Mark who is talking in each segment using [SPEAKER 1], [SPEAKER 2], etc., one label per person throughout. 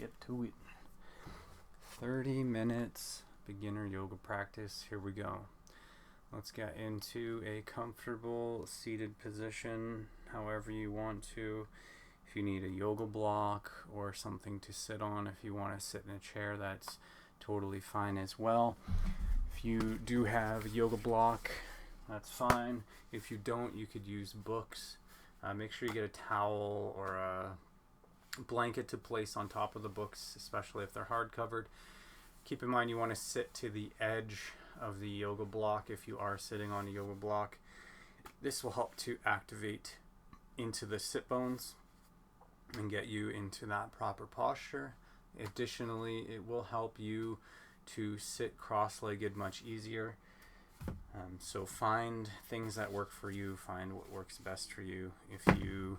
[SPEAKER 1] get to it. 30 minutes beginner yoga practice. Here we go. Let's get into a comfortable seated position, however you want to. If you need a yoga block or something to sit on, if you want to sit in a chair, that's totally fine as well. If you do have a yoga block, that's fine. If you don't, you could use books. Make sure you get a towel or a blanket to place on top of the books, especially if they're hard covered. Keep in mind you want to sit to the edge of the yoga block if you are sitting on a yoga block. This will help to activate into the sit bones and get you into that proper posture. Additionally, it will help you to sit cross-legged much easier. So find things that work for you, find what works best for you. If you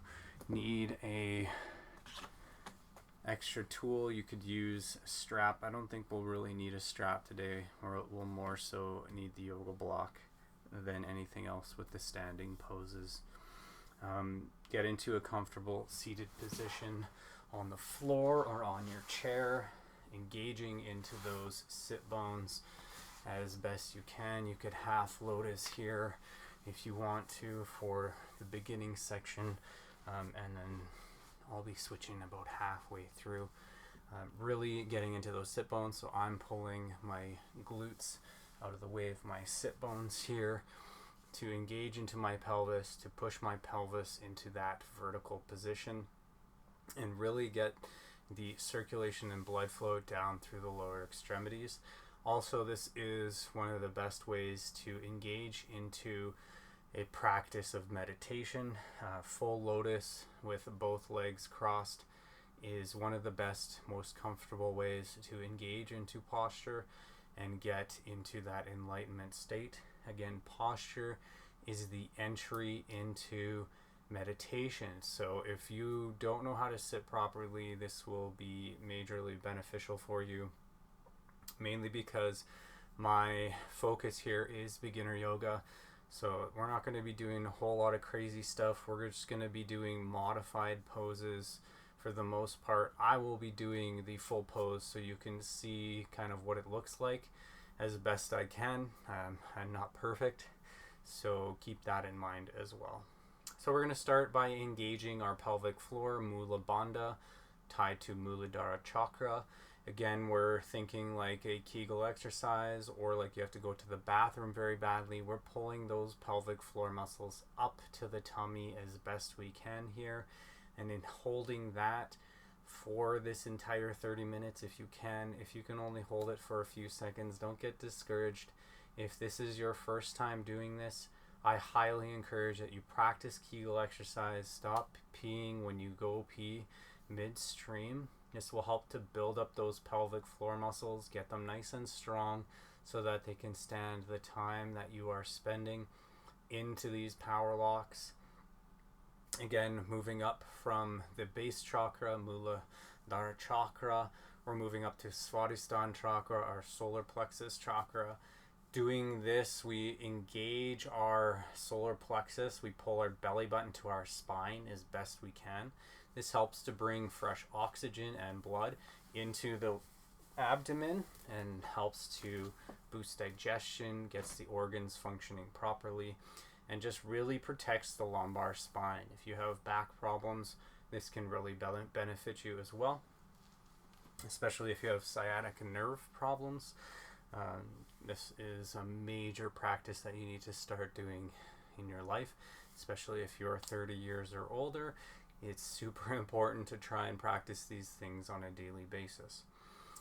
[SPEAKER 1] need a extra tool, you could use a strap. I don't think we'll really need a strap today, or we'll more so need the yoga block than anything else with the standing poses. Get into a comfortable seated position on the floor or on your chair, engaging into those sit bones as best you can. You could half lotus here if you want to for the beginning section, and then I'll be switching about halfway through. Really getting into those sit bones, so I'm pulling my glutes out of the way of my sit bones here to engage into my pelvis, to push my pelvis into that vertical position and really get the circulation and blood flow down through the lower extremities. Also, this is one of the best ways to engage into a practice of meditation. Full lotus with both legs crossed is one of the best, most comfortable ways to engage into posture and get into that enlightenment state. Again, posture is the entry into meditation. So if you don't know how to sit properly, this will be majorly beneficial for you, mainly because my focus here is beginner yoga. So we're not going to be doing a whole lot of crazy stuff. We're just going to be doing modified poses for the most part. I will be doing the full pose so you can see kind of what it looks like as best I can. I'm not perfect, so keep that in mind as well. So we're going to start by engaging our pelvic floor, Mula Bandha, tied to Muladhara chakra. Again, we're thinking like a Kegel exercise, or like you have to go to the bathroom very badly. We're pulling those pelvic floor muscles up to the tummy as best we can here, and in holding that for this entire 30 minutes if you can. If you can only hold it for a few seconds, don't get discouraged. If this is your first time doing this, I highly encourage that you practice Kegel exercise. Stop peeing when you go pee midstream. This will help to build up those pelvic floor muscles, get them nice and strong so that they can stand the time that you are spending into these power locks. Again, moving up from the base chakra, Muladhara chakra, we're moving up to Svadhisthana chakra, our solar plexus chakra. Doing this, we engage our solar plexus. We pull our belly button to our spine as best we can. This helps to bring fresh oxygen and blood into the abdomen and helps to boost digestion, gets the organs functioning properly, and just really protects the lumbar spine. If you have back problems, this can really benefit you as well, especially if you have sciatic nerve problems. This is a major practice that you need to start doing in your life, especially if you're 30 years or older. It's super important to try and practice these things on a daily basis.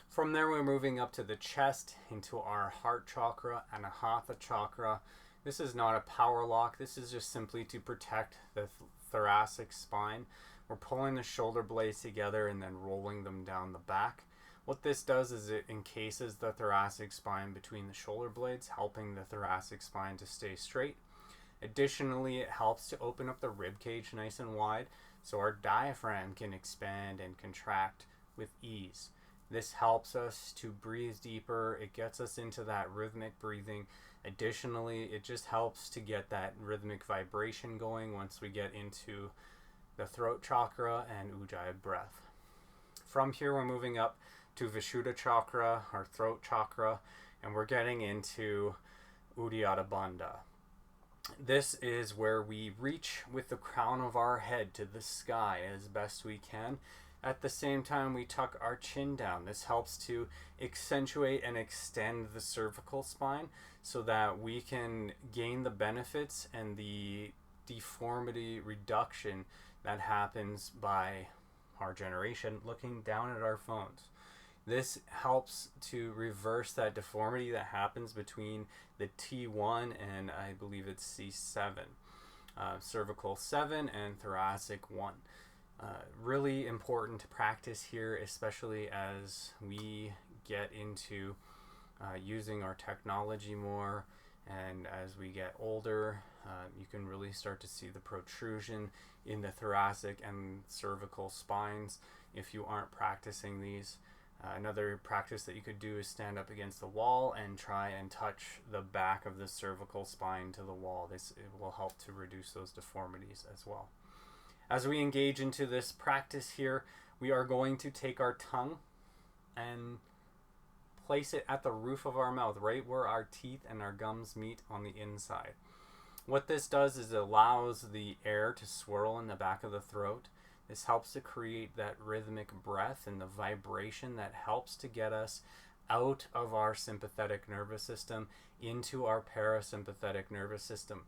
[SPEAKER 1] From there, we're moving up to the chest, into our heart chakra, Anahata chakra. This is not a power lock. This is just simply to protect the thoracic spine. We're pulling the shoulder blades together and then rolling them down the back. What this does is it encases the thoracic spine between the shoulder blades, helping the thoracic spine to stay straight. Additionally, it helps to open up the rib cage nice and wide so our diaphragm can expand and contract with ease. This helps us to breathe deeper. It gets us into that rhythmic breathing. Additionally, it just helps to get that rhythmic vibration going once we get into the throat chakra and Ujjayi breath. From here, we're moving up to Vishuddha chakra, our throat chakra, and we're getting into Uddiyana Bandha. This is where we reach with the crown of our head to the sky as best we can. At the same time, we tuck our chin down. This helps to accentuate and extend the cervical spine so that we can gain the benefits and the deformity reduction that happens by our generation looking down at our phones. This helps to reverse that deformity that happens between the T1 and I believe it's C7, cervical 7 and thoracic 1. Really important to practice here, especially as we get into using our technology more, and as we get older, you can really start to see the protrusion in the thoracic and cervical spines if you aren't practicing these. Another practice that you could do is stand up against the wall and try and touch the back of the cervical spine to the wall. This will help to reduce those deformities as well. As we engage into this practice here, we are going to take our tongue and place it at the roof of our mouth, right where our teeth and our gums meet on the inside. What this does is it allows the air to swirl in the back of the throat. This helps to create that rhythmic breath and the vibration that helps to get us out of our sympathetic nervous system into our parasympathetic nervous system.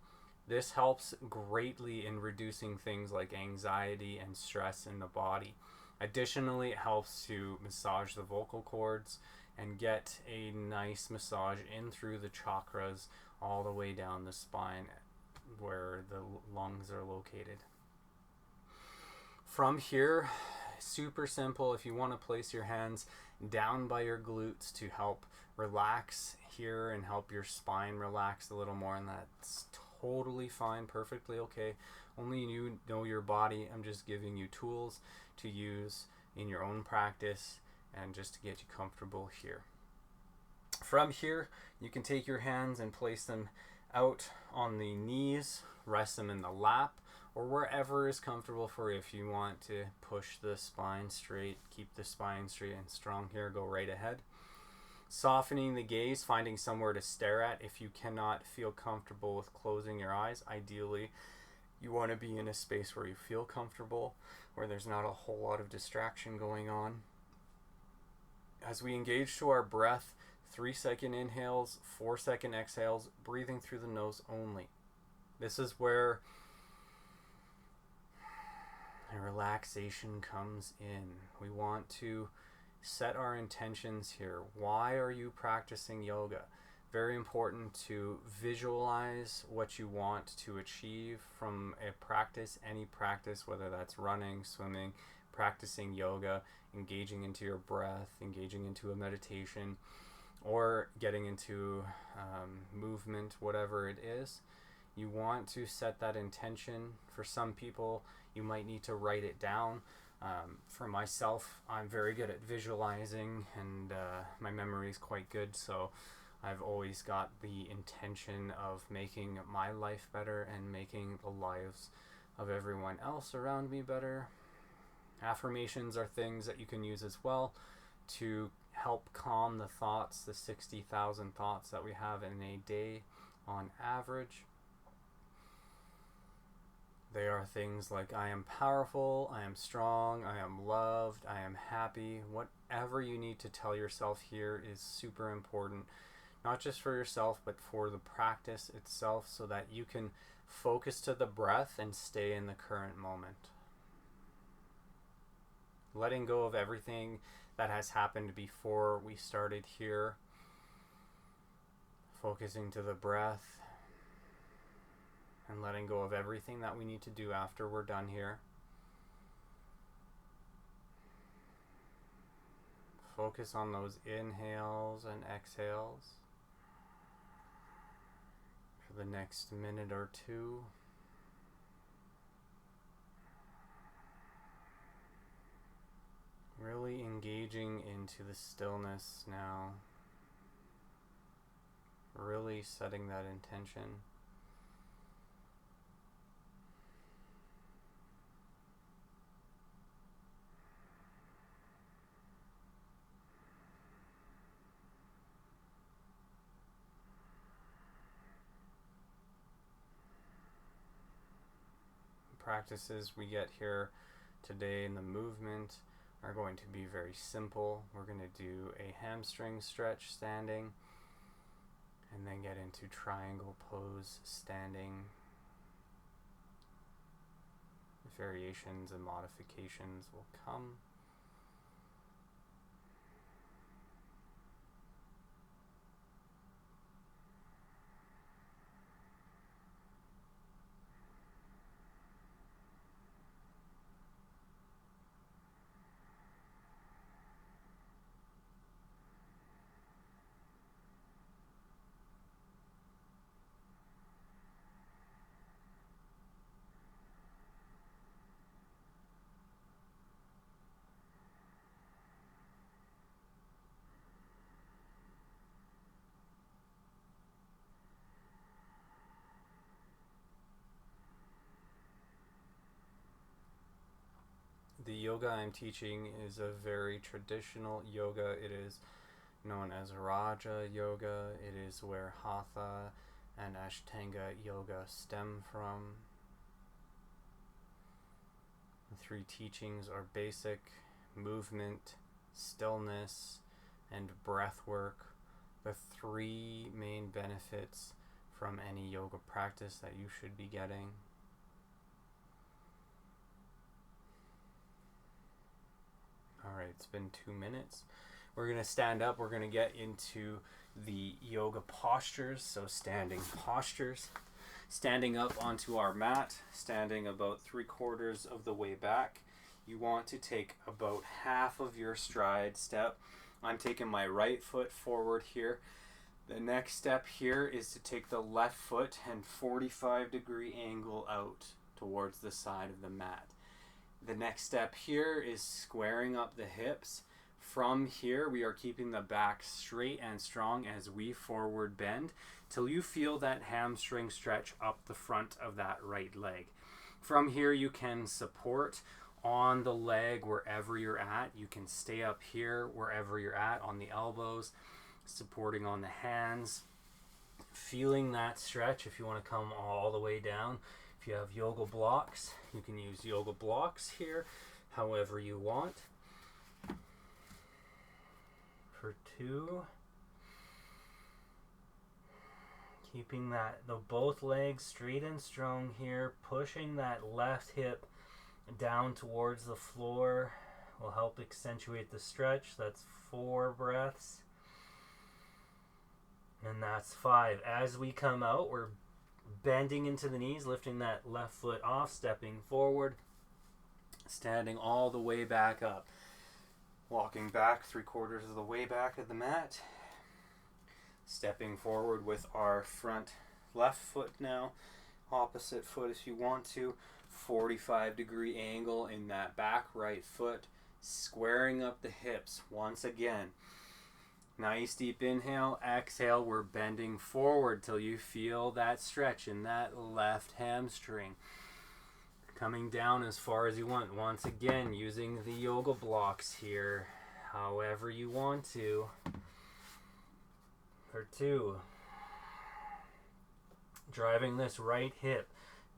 [SPEAKER 1] This helps greatly in reducing things like anxiety and stress in the body. Additionally, it helps to massage the vocal cords and get a nice massage in through the chakras all the way down the spine where the lungs are located. From here, super simple. If you want to place your hands down by your glutes to help relax here and help your spine relax a little more, and that's totally fine, perfectly okay. Only you know your body. I'm just giving you tools to use in your own practice and just to get you comfortable here. From here, you can take your hands and place them out on the knees, rest them in the lap, or wherever is comfortable for you. If you want to push the spine straight, keep the spine straight and strong here, go right ahead. Softening the gaze, finding somewhere to stare at. If you cannot feel comfortable with closing your eyes, ideally you want to be in a space where you feel comfortable, where there's not a whole lot of distraction going on. As we engage to our breath, 3-second inhales, 4-second exhales, breathing through the nose only. This is where relaxation comes in. We want to set our intentions here. Why are you practicing yoga? Very important to visualize what you want to achieve from a practice, any practice, whether that's running, swimming, practicing yoga, engaging into your breath, engaging into a meditation, or getting into movement, whatever it is. You want to set that intention. For some people, you might need to write it down. For myself, I'm very good at visualizing, and my memory is quite good, so I've always got the intention of making my life better and making the lives of everyone else around me better. Affirmations are things that you can use as well to help calm the thoughts, the 60,000 thoughts that we have in a day on average. They are things like, I am powerful, I am strong, I am loved, I am happy. Whatever you need to tell yourself here is super important, not just for yourself, but for the practice itself, so that you can focus to the breath and stay in the current moment. Letting go of everything that has happened before we started here. Focusing to the breath. And letting go of everything that we need to do after we're done here. Focus on those inhales and exhales for the next minute or two. Really engaging into the stillness now. Really setting that intention. practices we get here today in the movement are going to be very simple. We're going to do a hamstring stretch standing, and then get into triangle pose standing. Variations and modifications will come. The yoga I'm teaching is a very traditional yoga. It is known as Raja Yoga. It is where Hatha and Ashtanga Yoga stem from. The three teachings are basic, movement, stillness, and breathwork. The three main benefits from any yoga practice that you should be getting. Alright, it's been 2 minutes. We're going to stand up. We're going to get into the yoga postures, so standing postures. Standing up onto our mat, standing about 3/4 of the way back. You want to take about half of your stride step. I'm taking my right foot forward here. The next step here is to take the left foot and 45-degree angle out towards the side of the mat. The next step here is squaring up the hips. From here, we are keeping the back straight and strong as we forward bend till you feel that hamstring stretch up the front of that right leg. From here, you can support on the leg wherever you're at. You can stay up here wherever you're at on the elbows, supporting on the hands, feeling that stretch. If you want to come all the way down, if you have yoga blocks, you can use yoga blocks here however you want. For 2, keeping the both legs straight and strong here, pushing that left hip down towards the floor will help accentuate the stretch. That's 4 breaths. And that's 5. As we come out, we're bending into the knees, lifting that left foot off, stepping forward, standing all the way back up. Walking back 3/4 of the way back of the mat. Stepping forward with our front left foot now. Opposite foot if you want to. 45-degree angle in that back right foot. Squaring up the hips once again. Nice deep inhale. Exhale. We're bending forward till you feel that stretch in that left hamstring. Coming down as far as you want. Once again, using the yoga blocks here, however you want to. For 2, driving this right hip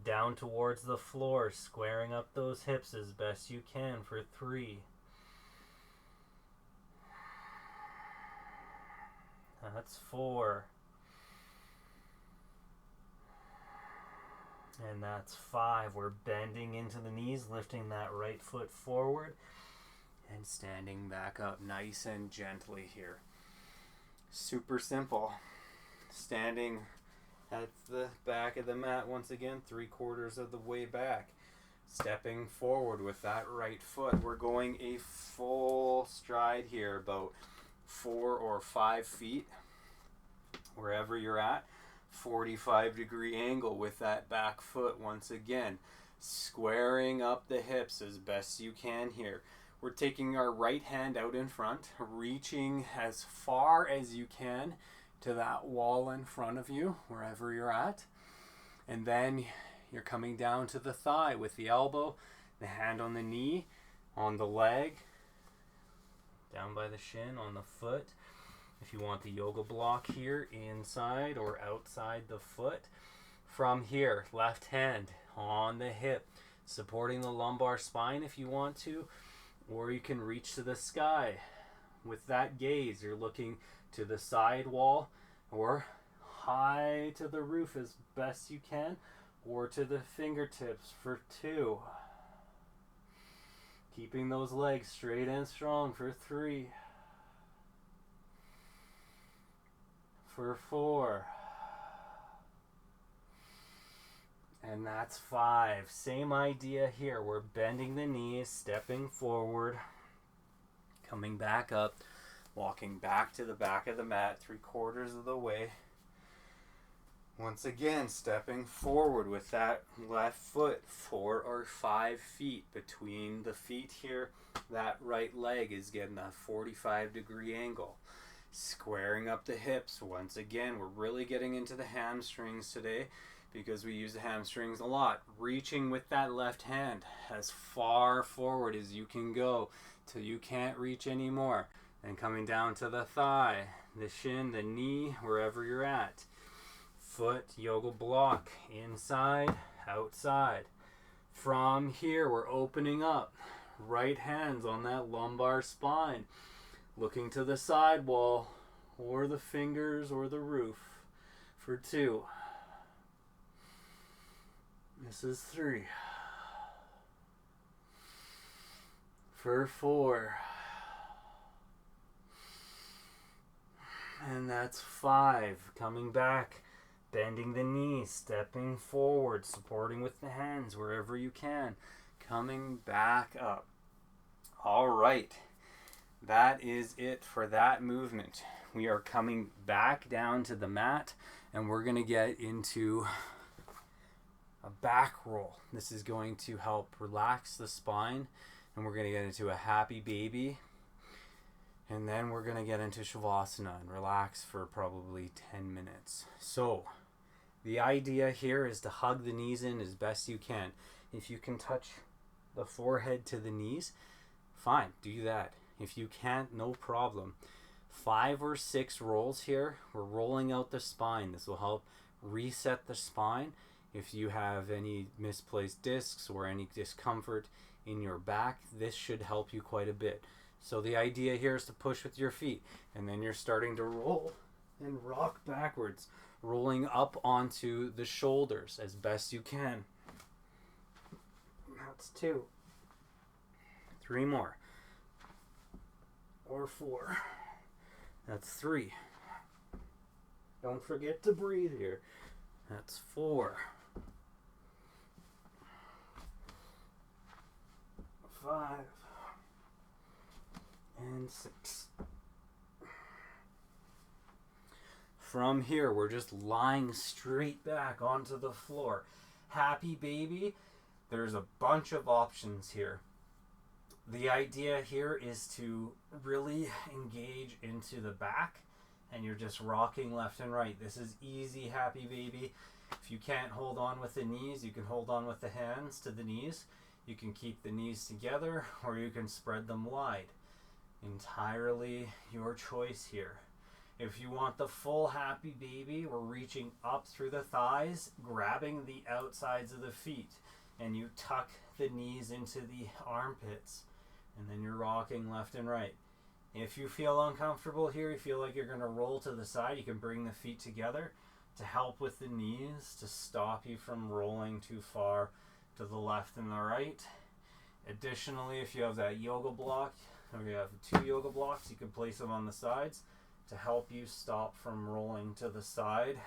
[SPEAKER 1] down towards the floor, squaring up those hips as best you can. For 3. That's 4. And that's 5. We're bending into the knees, lifting that right foot forward, and standing back up nice and gently here. Super simple. Standing at the back of the mat once again, 3/4 of the way back. Stepping forward with that right foot. We're going a full stride here, about 4 or 5 feet, wherever you're at. 45-degree angle with that back foot once again. Squaring up the hips as best you can here. We're taking our right hand out in front, reaching as far as you can to that wall in front of you, wherever you're at. And then you're coming down to the thigh with the elbow, the hand on the knee, on the leg, down by the shin, on the foot. If you want the yoga block here, inside or outside the foot. From here, left hand on the hip, supporting the lumbar spine if you want to, or you can reach to the sky. With that gaze, you're looking to the side wall or high to the roof as best you can, or to the fingertips for 2. Keeping those legs straight and strong for 3. For 4. And that's 5. Same idea here. We're bending the knees, stepping forward, coming back up, walking back to the back of the mat 3/4 of the way. Once again, stepping forward with that left foot 4 or 5 feet between the feet here. That right leg is getting a 45-degree angle. Squaring up the hips. Once again, we're really getting into the hamstrings today because we use the hamstrings a lot. Reaching with that left hand as far forward as you can go till you can't reach anymore. Then coming down to the thigh, the shin, the knee, wherever you're at. Foot, yoga block, inside, outside. From here, we're opening up. Right hands on that lumbar spine. Looking to the side wall, or the fingers, or the roof. For 2. This is 3. For 4. And that's 5. Coming back, bending the knees, stepping forward, supporting with the hands wherever you can. Coming back up. All right. That is it for that movement. We are coming back down to the mat, and we're going to get into a back roll. This is going to help relax the spine, and we're going to get into a happy baby. And then we're going to get into Shavasana and relax for probably 10 minutes. So the idea here is to hug the knees in as best you can. If you can touch the forehead to the knees, fine, do that. If you can't, no problem. 5 or 6 rolls here. We're rolling out the spine. This will help reset the spine. If you have any misplaced discs or any discomfort in your back, this should help you quite a bit. So the idea here is to push with your feet, and then you're starting to roll and rock backwards, rolling up onto the shoulders as best you can. That's 2. 3 more. Or 4. That's 3. Don't forget to breathe here. That's 4. 5. And 6. From here, we're just lying straight back onto the floor. Happy baby, there's a bunch of options here. The idea here is to really engage into the back, and you're just rocking left and right. This is easy, happy baby. If you can't hold on with the knees, you can hold on with the hands to the knees. You can keep the knees together, or you can spread them wide. Entirely your choice here. If you want the full happy baby, we're reaching up through the thighs, grabbing the outsides of the feet, and you tuck the knees into the armpits, and then you're rocking left and right. If you feel uncomfortable here, you feel like you're going to roll to the side, you can bring the feet together to help with the knees, to stop you from rolling too far to the left and the right. Additionally, if you have that yoga block, or you have 2 yoga blocks, you can place them on the sides to help you stop from rolling to the side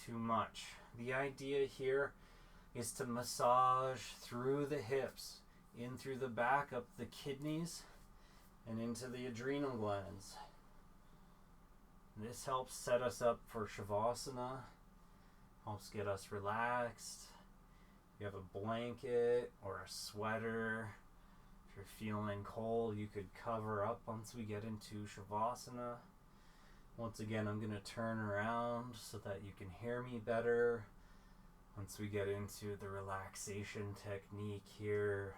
[SPEAKER 1] too much. The idea here is to massage through the hips, in through the back, up the kidneys, and into the adrenal glands. This helps set us up for Shavasana, helps get us relaxed. If you have a blanket or a sweater, if you're feeling cold, you could cover up once we get into Shavasana. Once again, I'm going to turn around so that you can hear me better. Once we get into the relaxation technique here,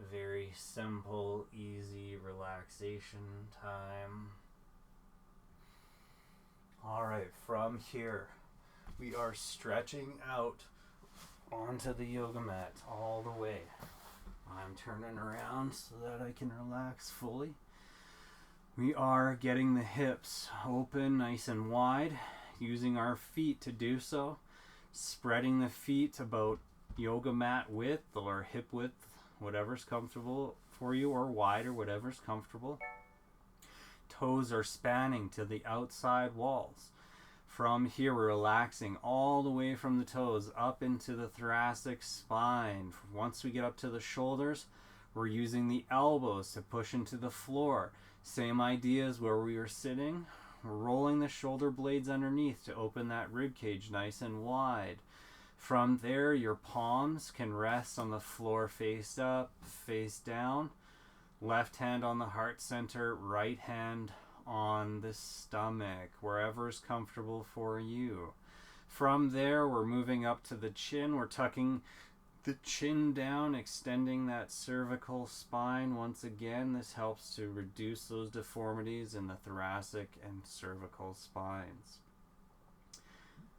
[SPEAKER 1] very simple, easy relaxation time. Alright, from here, we are stretching out onto the yoga mat all the way. I'm turning around so that I can relax fully. We are getting the hips open nice and wide, using our feet to do so. Spreading the feet about yoga mat width or hip width, whatever's comfortable for you, or wide, or whatever's comfortable. Toes are spanning to the outside walls. From here, we're relaxing all the way from the toes up into the thoracic spine. Once we get up to the shoulders, we're using the elbows to push into the floor. Same idea as where we were sitting. We're rolling the shoulder blades underneath to open that rib cage nice and wide. From there, your palms can rest on the floor face up, face down. Left hand on the heart center, right hand on the stomach, wherever is comfortable for you. From there, we're moving up to the chin. We're tucking the chin down, extending that cervical spine. Once again, this helps to reduce those deformities in the thoracic and cervical spines.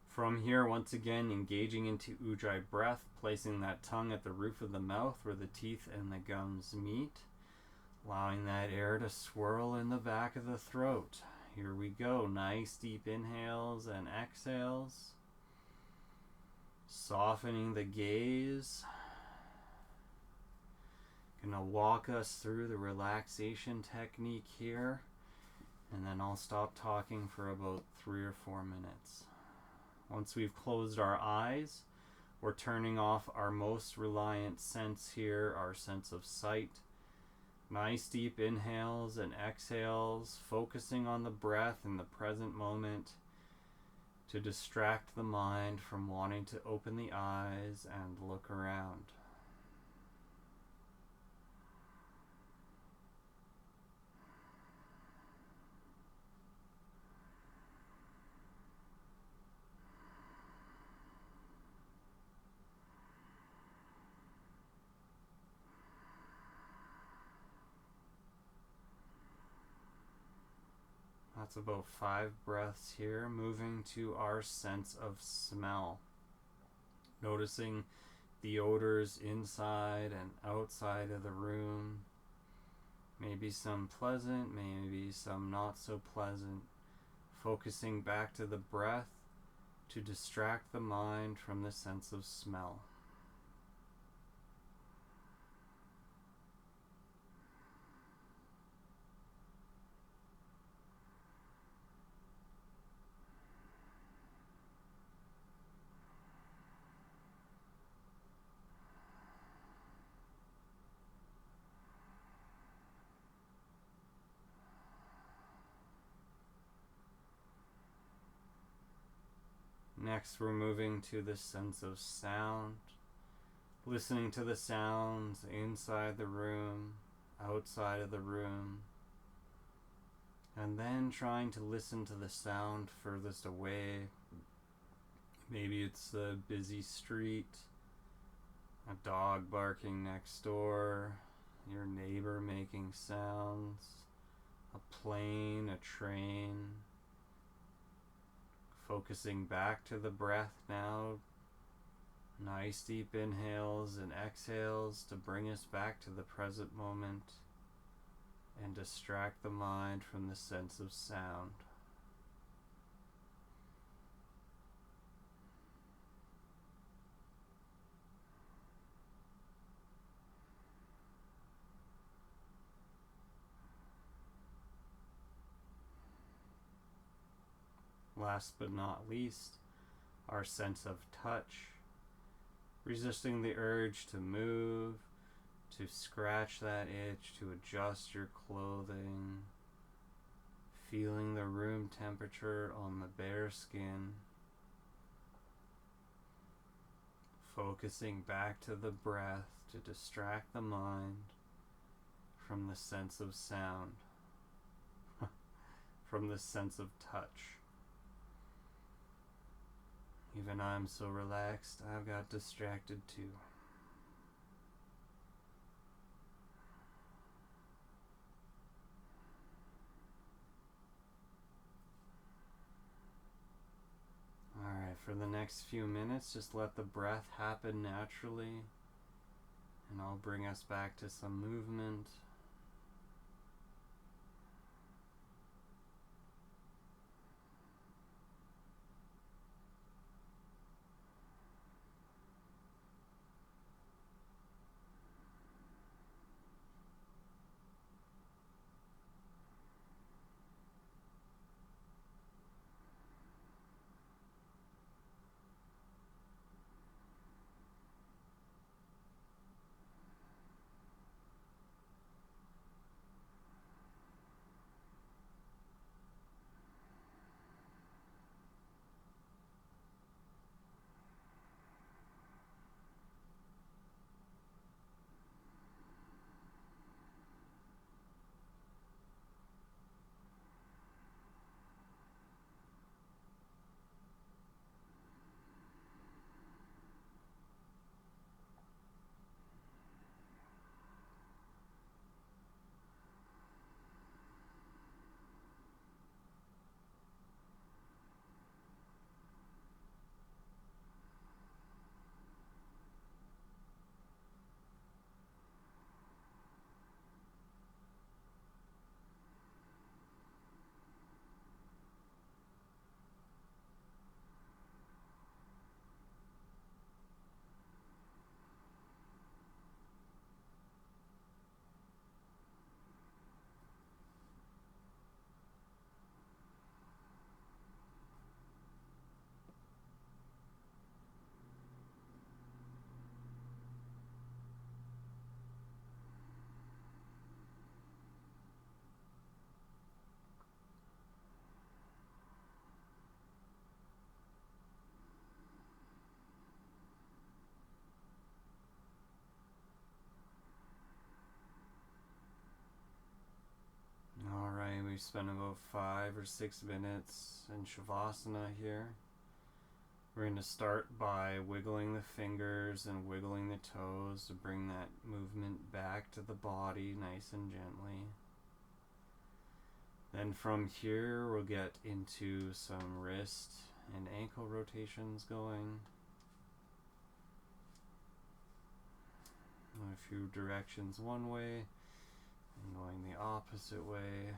[SPEAKER 1] From here, once again, engaging into Ujjayi breath, placing that tongue at the roof of the mouth where the teeth and the gums meet. Allowing that air to swirl in the back of the throat. Here we go. Nice deep inhales and exhales. Softening the gaze. Gonna walk us through the relaxation technique here. And then I'll stop talking for about 3 or 4 minutes. Once we've closed our eyes, we're turning off our most reliant sense here, our sense of sight. Nice deep inhales and exhales, focusing on the breath in the present moment to distract the mind from wanting to open the eyes and look around. That's about 5 breaths here, moving to our sense of smell. Noticing the odors inside and outside of the room. Maybe some pleasant, maybe some not so pleasant. Focusing back to the breath to distract the mind from the sense of smell. Next, we're moving to the sense of sound, listening to the sounds inside the room, outside of the room, and then trying to listen to the sound furthest away. Maybe it's a busy street, a dog barking next door, your neighbor making sounds, a plane, a train. Focusing back to the breath now. Nice deep inhales and exhales to bring us back to the present moment and distract the mind from the sense of sound. Last but not least, our sense of touch. Resisting the urge to move, to scratch that itch, to adjust your clothing. Feeling the room temperature on the bare skin. Focusing back to the breath to distract the mind from the sense of sound, from the sense of touch. Even I'm so relaxed, I've got distracted too. Alright, for the next few minutes, just let the breath happen naturally, and I'll bring us back to some movement. Alright, we've spent about 5 or 6 minutes in Shavasana here. We're going to start by wiggling the fingers and wiggling the toes to bring that movement back to the body nice and gently. Then from here we'll get into some wrist and ankle rotations going. A few directions one way and going the opposite way.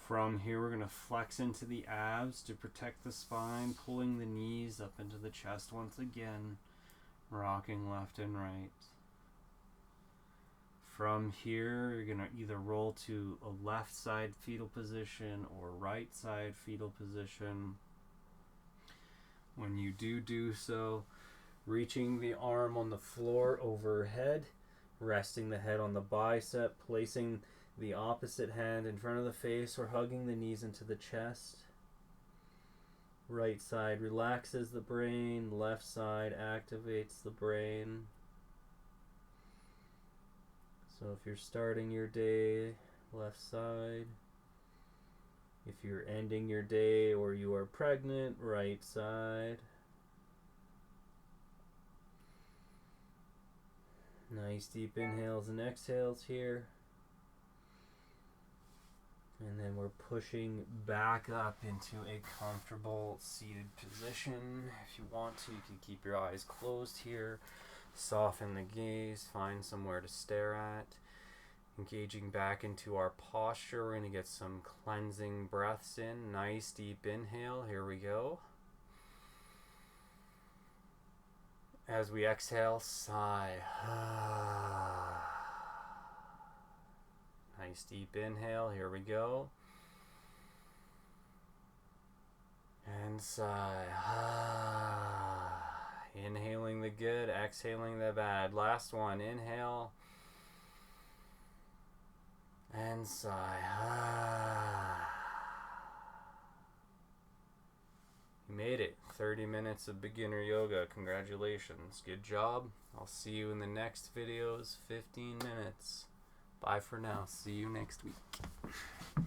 [SPEAKER 1] From here we're going to flex into the abs to protect the spine, pulling the knees up into the chest once again, rocking left and right. From here you're going to either roll to a left side fetal position or right side fetal position. When you do so, reaching the arm on the floor overhead, resting the head on the bicep, placing the opposite hand in front of the face or hugging the knees into the chest. Right side relaxes the brain, left side activates the brain. So if you're starting your day, left side. If you're ending your day or you are pregnant, right side. Nice deep inhales and exhales here. And then we're pushing back up into a comfortable seated position. If you want to, you can keep your eyes closed here. Soften the gaze, find somewhere to stare at. Engaging back into our posture, we're going to get some cleansing breaths in. Nice deep inhale, here we go. As we exhale, sigh. Nice deep inhale, here we go. And sigh. Inhaling the good, exhaling the bad. Last one, inhale. And sigh. You made it. 30 minutes of beginner yoga. Congratulations. Good job. I'll see you in the next videos. 15 minutes. Bye for now. See you next week.